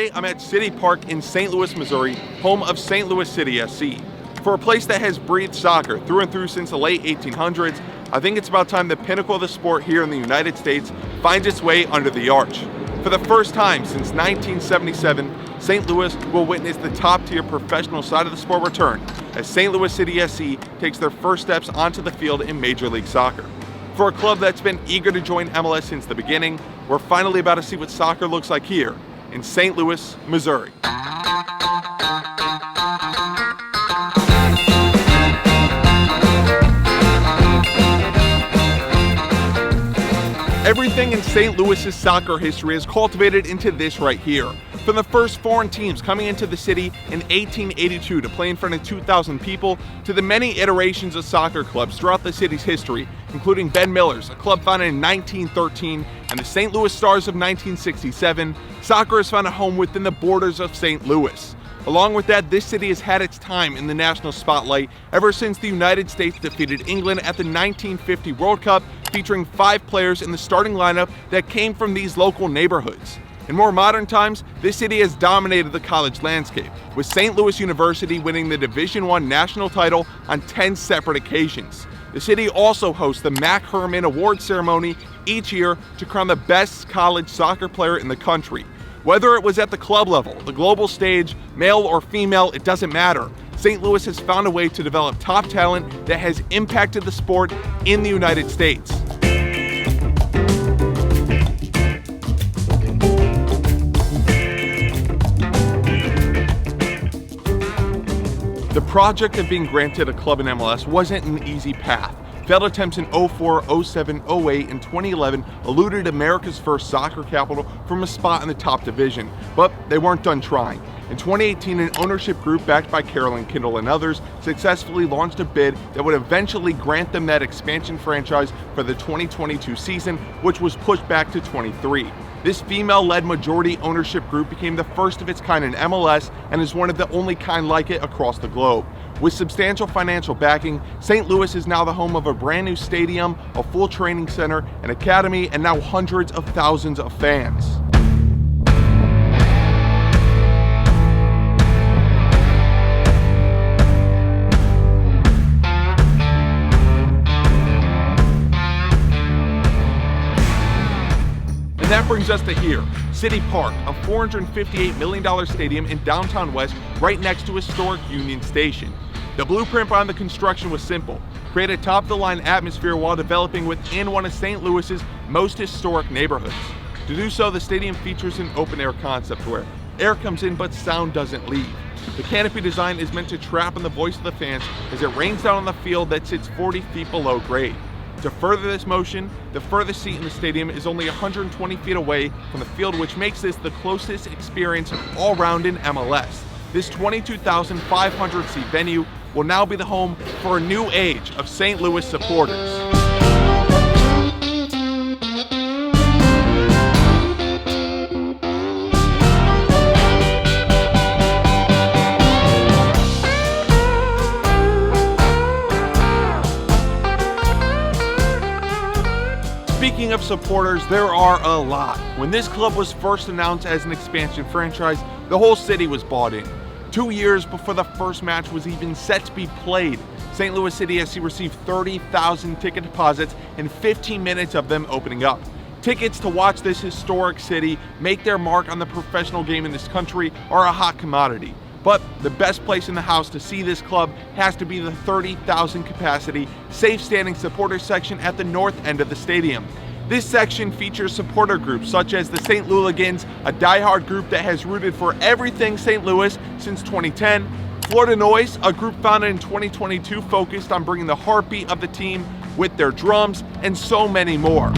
Today, I'm at CityPark in St. Louis, Missouri, home of St. Louis City SC. For a place that has breathed soccer through and through since the late 1800s, I think it's about time the pinnacle of the sport here in the United States finds its way under the arch. For the first time since 1977, St. Louis will witness the top-tier professional side of the sport return as St. Louis City SC takes their first steps onto the field in Major League Soccer. For a club that's been eager to join MLS since the beginning, we're finally about to see what soccer looks like here in St. Louis, Missouri. Everything in St. Louis's soccer history is cultivated into this right here. From the first foreign teams coming into the city in 1882 to play in front of 2,000 people, to the many iterations of soccer clubs throughout the city's history, including Ben Miller's, a club founded in 1913, and the St. Louis Stars of 1967, soccer has found a home within the borders of St. Louis. Along with that, this city has had its time in the national spotlight ever since the United States defeated England at the 1950 World Cup, featuring 5 players in the starting lineup that came from these local neighborhoods. In more modern times, this city has dominated the college landscape, with St. Louis University winning the Division I national title on 10 separate occasions. The city also hosts the Mac Herman Award ceremony each year to crown the best college soccer player in the country. Whether it was at the club level, the global stage, male or female, it doesn't matter. St. Louis has found a way to develop top talent that has impacted the sport in the United States. The project of being granted a club in MLS wasn't an easy path. Failed attempts in 04, 07, 08, and 2011 eluded America's first soccer capital from a spot in the top division, but they weren't done trying. In 2018, an ownership group backed by Carolyn Kindle and others successfully launched a bid that would eventually grant them that expansion franchise for the 2022 season, which was pushed back to 23. This female-led majority ownership group became the first of its kind in MLS and is one of the only kind like it across the globe. With substantial financial backing, St. Louis is now the home of a brand new stadium, a full training center, an academy, and now hundreds of thousands of fans. And that brings us to here, CityPark, a $458 million stadium in downtown West, right next to historic Union Station. The blueprint behind the construction was simple: create a top-of-the-line atmosphere while developing within one of St. Louis's most historic neighborhoods. To do so, the stadium features an open-air concept where air comes in but sound doesn't leave. The canopy design is meant to trap in the voice of the fans as it rains down on the field that sits 40 feet below grade. To further this motion, the furthest seat in the stadium is only 120 feet away from the field, which makes this the closest experience all round in MLS. This 22,500 seat venue will now be the home for a new age of St. Louis supporters. Speaking of supporters, there are a lot. When this club was first announced as an expansion franchise, the whole city was bought in. 2 years before the first match was even set to be played, St. Louis City SC received 30,000 ticket deposits and 15 minutes of them opening up. Tickets to watch this historic city make their mark on the professional game in this country are a hot commodity. But the best place in the house to see this club has to be the 30,000 capacity, safe standing supporter section at the north end of the stadium. This section features supporter groups such as the St. Louligans, a diehard group that has rooted for everything St. Louis since 2010, Florida Noise, a group founded in 2022 focused on bringing the heartbeat of the team with their drums, and so many more.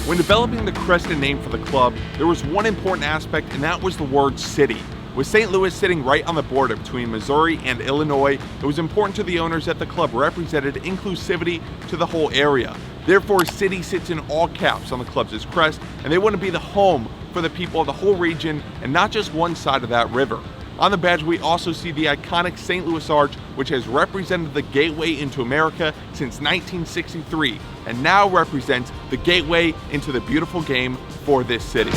When developing the crest and name for the club, there was one important aspect, and that was the word city. With St. Louis sitting right on the border between Missouri and Illinois, it was important to the owners that the club represented inclusivity to the whole area. Therefore, city sits in all caps on the club's crest, and they want to be the home for the people of the whole region and not just one side of that river. On the badge, we also see the iconic St. Louis Arch, which has represented the gateway into America since 1963, and now represents the gateway into the beautiful game for this city.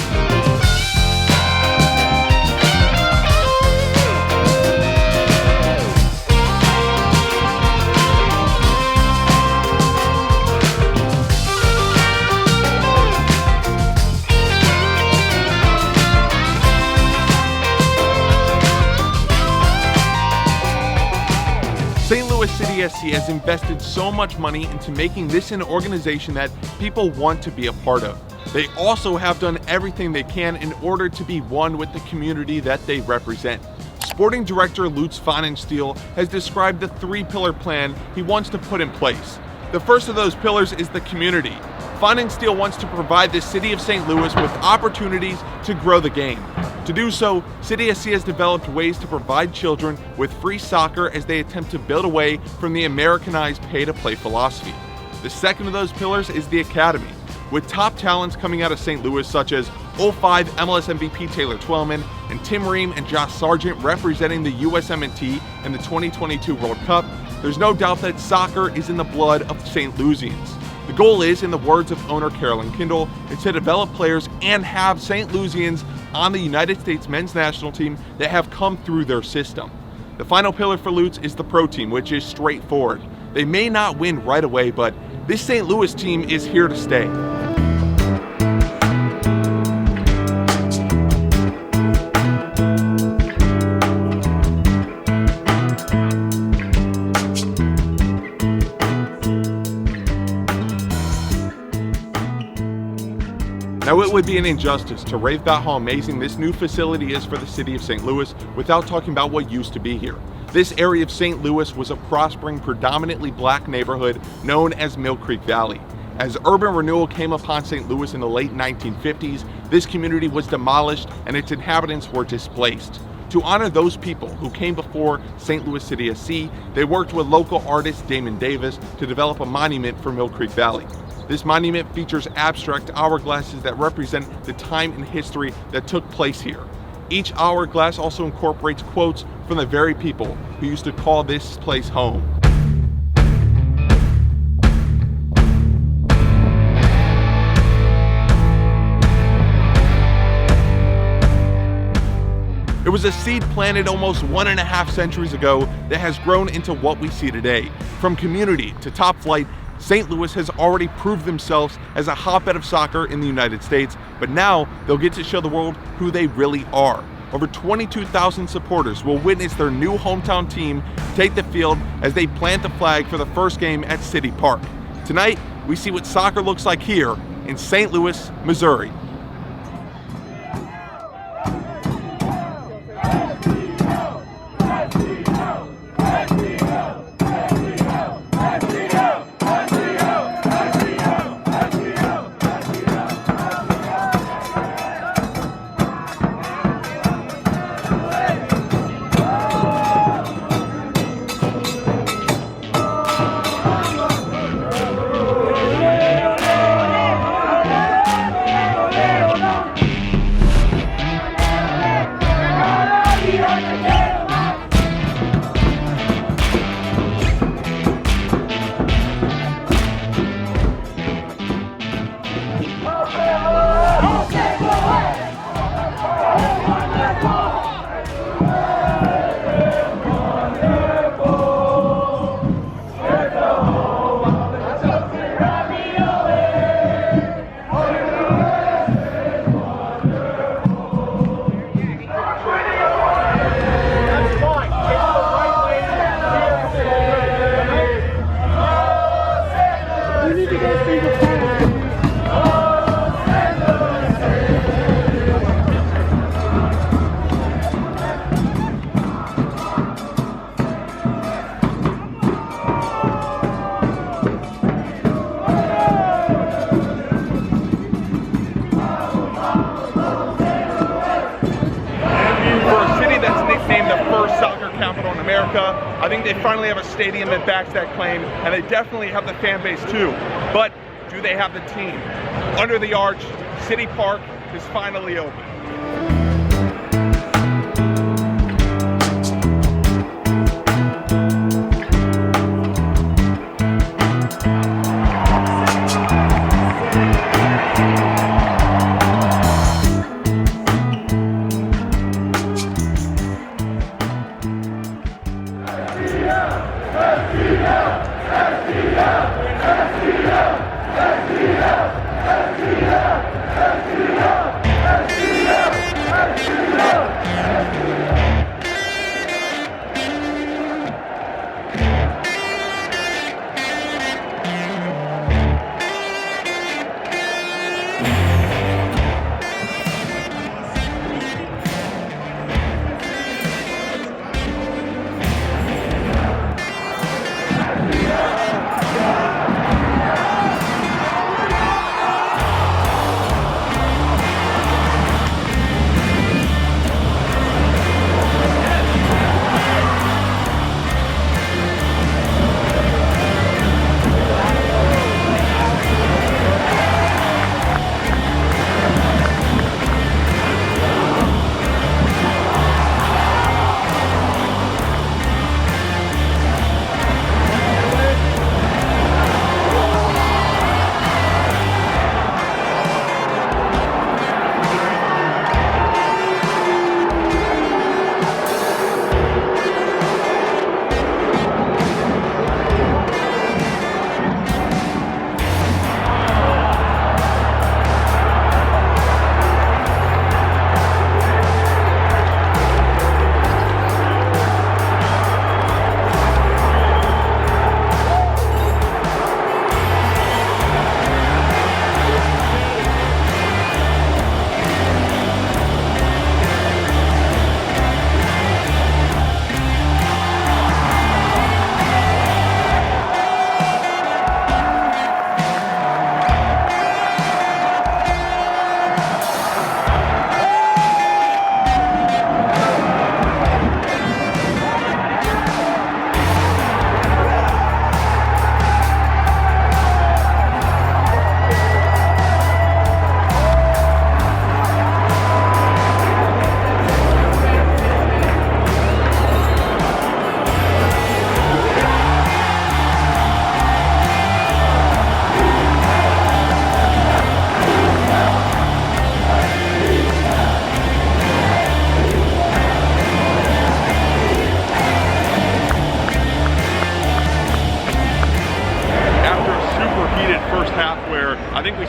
St. Louis City SC has invested so much money into making this an organization that people want to be a part of. They also have done everything they can in order to be one with the community that they represent. Sporting director Lutz Pfannenstiel has described the three-pillar plan he wants to put in place. The first of those pillars is the community. Pfannenstiel wants to provide the city of St. Louis with opportunities to grow the game. To do so, City SC has developed ways to provide children with free soccer as they attempt to build away from the Americanized pay-to-play philosophy. The second of those pillars is the academy, with top talents coming out of St. Louis such as 05 MLS MVP Taylor Twellman and Tim Ream and Josh Sargent representing the USMNT in the 2022 World Cup. There's no doubt that soccer is in the blood of St. Louisians. The goal is, in the words of owner Carolyn Kindle, is to develop players and have St. Louisians on the United States men's national team that have come through their system. The final pillar for Lutz is the pro team, which is straightforward. They may not win right away, but this St. Louis team is here to stay. Now, it would be an injustice to rave about how amazing this new facility is for the city of St. Louis without talking about what used to be here. This area of St. Louis was a prospering, predominantly black neighborhood known as Mill Creek Valley. As urban renewal came upon St. Louis in the late 1950s, this community was demolished and its inhabitants were displaced. To honor those people who came before St. Louis City SC, they worked with local artist Damon Davis to develop a monument for Mill Creek Valley. This monument features abstract hourglasses that represent the time and history that took place here. Each hourglass also incorporates quotes from the very people who used to call this place home. It was a seed planted almost 1.5 centuries ago that has grown into what we see today. From community to top flight, St. Louis has already proved themselves as a hotbed of soccer in the United States, but now they'll get to show the world who they really are. Over 22,000 supporters will witness their new hometown team take the field as they plant the flag for the first game at CityPark. Tonight, we see what soccer looks like here in St. Louis, Missouri. I think they finally have a stadium that backs that claim, and they definitely have the fan base too. But do they have the team? Under the arch, CityPark is finally open.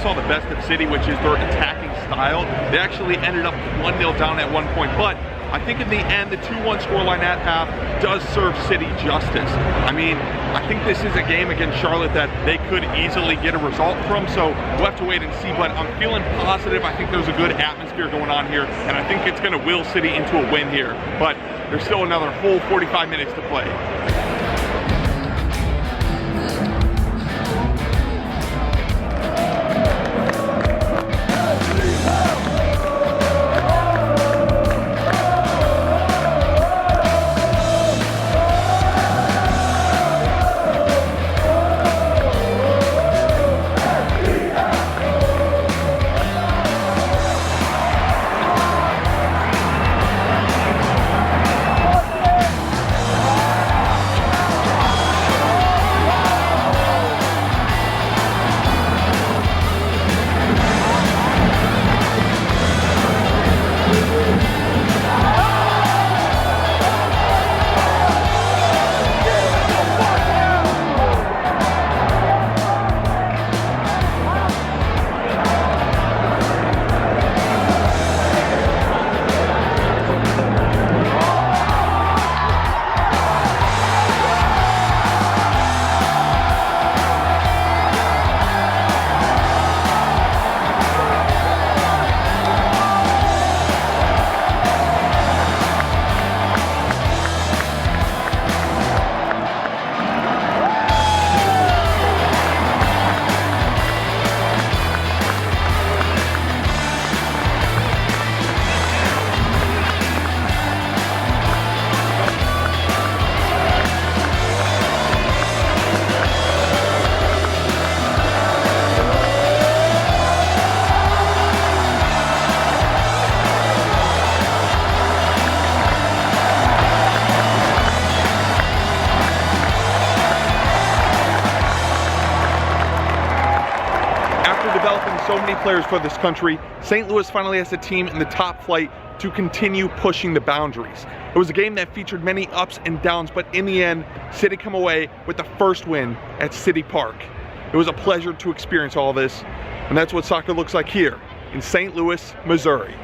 saw the best of City, which is their attacking style. They actually ended up 1-0 down at one point, but I think in the end, the 2-1 scoreline at half does serve City justice. I mean, I think this is a game against Charlotte that they could easily get a result from, so we'll have to wait and see, but I'm feeling positive. I think there's a good atmosphere going on here, and I think it's going to will City into a win here, but there's still another whole 45 minutes to play. Developing so many players for this country, St. Louis finally has a team in the top flight to continue pushing the boundaries. It was a game that featured many ups and downs, but in the end, City come away with the first win at CityPark. It was a pleasure to experience all this, and that's what soccer looks like here in St. Louis, Missouri.